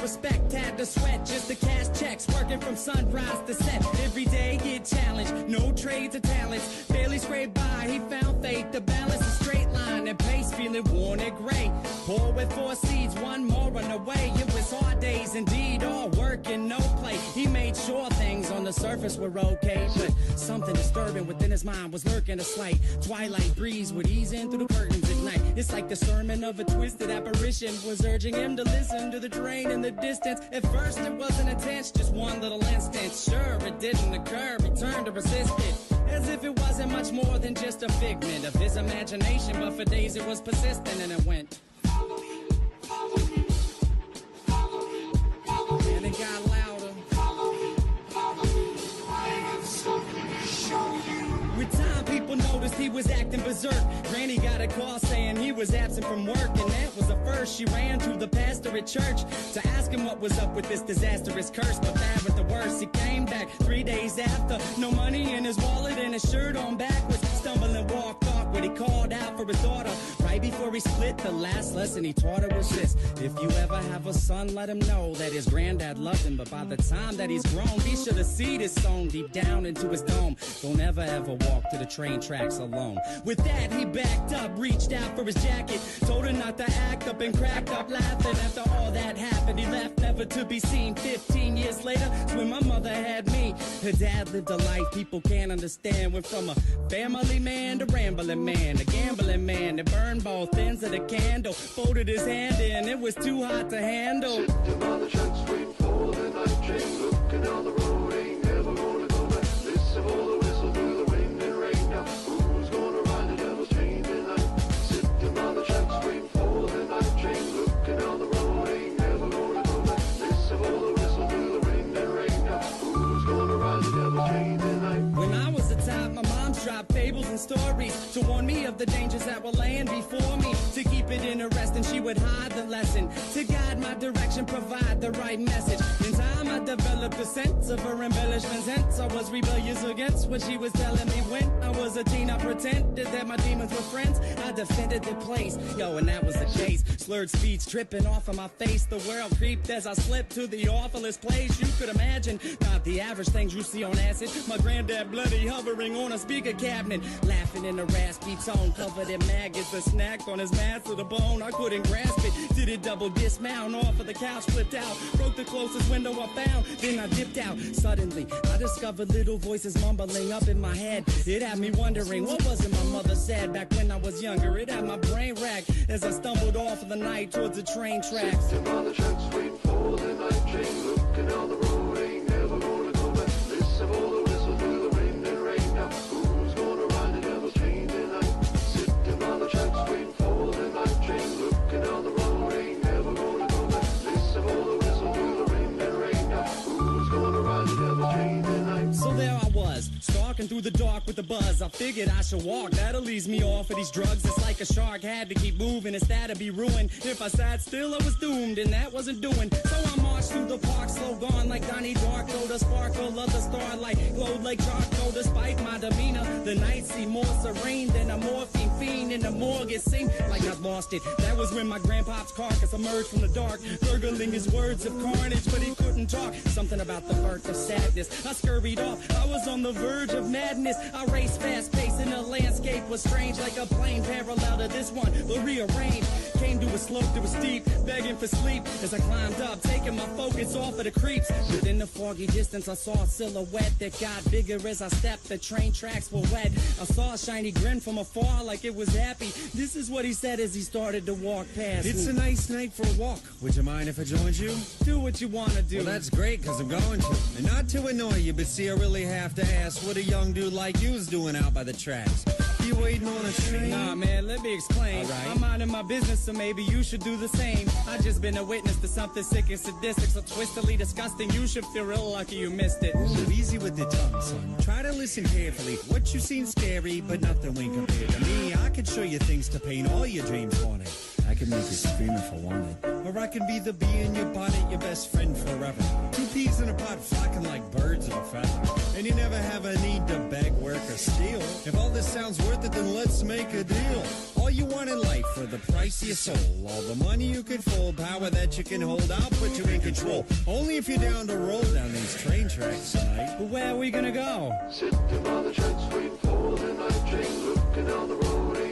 respect, had to sweat just to cash checks, working from sunrise to set. Every day get challenged, no trades or talents, barely scraped by. He found faith to balance a straight line and pace, feeling worn and gray. Poor with 4 seeds, one more on the way. It was hard days indeed, all work and no play. He made sure things on the surface were okay, but something disturbing within his mind was lurking. A slight twilight breeze would ease in through the curtains at night. It's like the sermon of a twisted apparition was urging him to listen to the train in the distance. At first it wasn't intense, just one little instant. Sure, it didn't occur, he turned to resist it, as if it wasn't much more than just a figment of his imagination. But for days it was persistent, and it went, follow me, follow me, follow me, follow me. And it got louder, follow me, follow me, I have something to show you. With time, people noticed he was acting berserk. Granny got a call saying he was absent from work, and that was the first. She ran to the pastor at church to ask him what was up with this disastrous curse. But bad with the worst, he came back 3 days after, no money in his wallet and his shirt on backwards. Stumbling, walked awkward, he called out for his daughter. Right before he split, the last lesson he taught her was this: if you ever have a son, let him know that his granddad loved him. But by the time that he's grown, be sure to see this song deep down into his dome. Don't ever walk to the train tracks alone. With that, he backed up, reached out for his jacket, told her not to act up, and cracked up laughing. After all that happened, he left, never to be seen. 15 years later, it's when my mother had me. Her dad lived a life people can't understand. Went from a family man to rambling man, a gambling man that burned both ends of the candle. Folded his hand in, it was too hot to handle. Sitting on the tracks, waiting for the night train, looking down the road, ain't never gonna go back. Listen for the whistle through the wind and rain. Now who's gonna ride the devil's train tonight? Sitting on the tracks, waiting for the night train, looking down the road, ain't never gonna go back. Listen for the whistle through the wind and rain. Now who's gonna ride the devil's train tonight? When I was a child, my mom's dropped fables and stories to warn me of the dangers that were laying before me. To keep it interesting, she would hide the lesson, to guide my direction, provide the right message. In time, I developed a sense of her embellishments, hence I was rebellious against what she was telling me. When I was a teen, I pretended that my demons were friends. I defended the place, yo, and that was the case. Slurred speech dripping off of my face. The world creeped as I slipped to the awfulest place you could imagine. Not the average things you see on acid. My granddad bloody hovering on a speaker cabinet, laughing in a raspy tone, covered in maggots. A snack on his mass to the bone, I couldn't grasp it. Did it double dismount off of the couch, flipped out, broke the closest window I found, then I dipped out. Suddenly, I discovered little voices mumbling up in my head. It had me wondering, what was it my mother said back when I was younger? It had my brain racked as I stumbled off of the night towards the train tracks. Sitting on the tracks, waiting for the night train, looking down the road, ain't never gonna go back. Listen for the whistle through the wind and rain. Now who's gonna ride the devil's train tonight? Sitting on the tracks, waiting for the night train, looking down the road, ain't never gonna go back. Listen for the whistle through the wind and rain. Now who's gonna ride the devil's train tonight? So there I was, stalking through the dark with a buzz. I figured I should walk, that'll ease me off of these drugs. It's like a shark, had to keep moving instead of be ruined. If I sat still, I was doomed, and that wasn't doing. So I marched through the park, slow gone like Donnie Darko. The sparkle of the starlight glowed like charcoal. Despite my demeanor, the night seemed more serene than a morphine fiend in the morgue. It seemed like I'd lost it. That was when my grandpop's carcass emerged from the dark, gurgling his words of carnage, but he couldn't talk. Something about the birth of sadness. I scurried off, I was on the verge of madness. I raced fast paced and the landscape was strange, like a plane parallel to this one, but rearranged. Came to a slope that was steep, begging for sleep as I climbed up, taking my focus off of the creeps. Within the foggy distance, I saw a silhouette that got bigger as I stepped. The train tracks were wet. I saw a shiny grin from afar like it was happy. This is what he said as he started to walk past. It's a nice night for a walk. Would you mind if I joined you? Do what you want to do. Well, that's great, because I'm going to. And not to annoy you, but see, I really have to ask what a young dude like you's doing out by the tracks. You waiting on a train? Nah, man, let me explain. All right. I'm minding my business, so maybe you should do the same. I just been a witness to something sick and sadistic, so twistedly disgusting. You should feel real lucky you missed it. Ooh, easy with the tongue, son. Try to listen carefully. What you seen scary, but nothing when compared to me. I could show you things to paint all your dreams haunted. I could make you scream if I wanted. Or I can be the bee in your bonnet, your best friend forever. Two peas in a pod flocking like birds of a feather. And you never have a need to beg, work, or steal. If all this sounds worth it, then let's make a deal. All you want in life for the price of your soul. All the money you can fold, power that you can hold, I'll put you in control. Only if you're down to roll down these train tracks tonight. But where are we gonna go? Sitting on the tracks waiting for the night train, looking down the road.